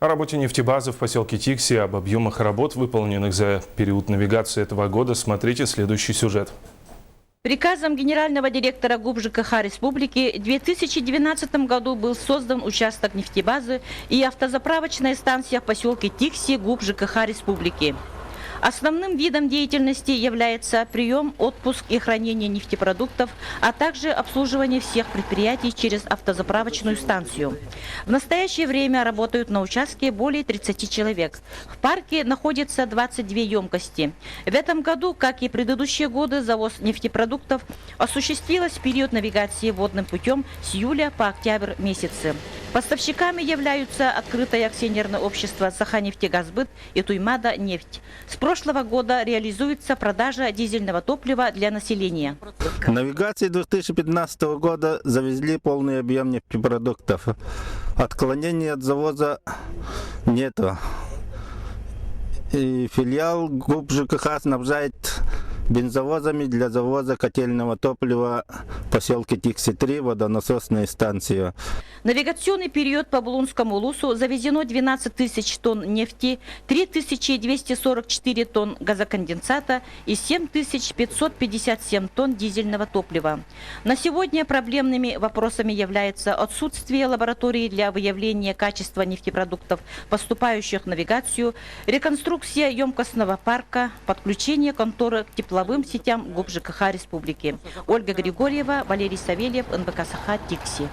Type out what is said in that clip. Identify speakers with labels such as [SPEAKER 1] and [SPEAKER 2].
[SPEAKER 1] О работе нефтебазы в поселке Тикси, об объемах работ, выполненных за период навигации этого года, смотрите следующий сюжет.
[SPEAKER 2] Приказом генерального директора ГУП ЖКХ Республики в 2012 году был создан участок нефтебазы и автозаправочная станция в поселке Тикси ГУП ЖКХ Республики. Основным видом деятельности является прием, отпуск и хранение нефтепродуктов, а также обслуживание всех предприятий через автозаправочную станцию. В настоящее время работают на участке более 30 человек. В парке находится 22 емкости. В этом году, как и предыдущие годы, завоз нефтепродуктов осуществилась в период навигации водным путем с июля по октябрь месяцы. Поставщиками являются открытое акционерное общество «Саханефтегазбыт» и «Туймада нефть». С прошлого года реализуется продажа дизельного топлива для населения.
[SPEAKER 3] В навигации 2015 года завезли полный объем нефтепродуктов. Отклонений от завоза нету. И филиал ГУП ЖКХ снабжает бензовозами для завоза котельного топлива в поселке Тикси-3 водонасосной станции.
[SPEAKER 2] Навигационный период по Булунскому Улусу завезено 12 тысяч тонн нефти, 3244 тонн газоконденсата и 7557 тонн дизельного топлива. На сегодня проблемными вопросами является отсутствие лаборатории для выявления качества нефтепродуктов, поступающих в навигацию, реконструкция емкостного парка, подключение конторы к тепловым сетям ГУП ЖКХ Республики. Ольга Григорьева, Валерий Савельев, НБК Саха, Тикси.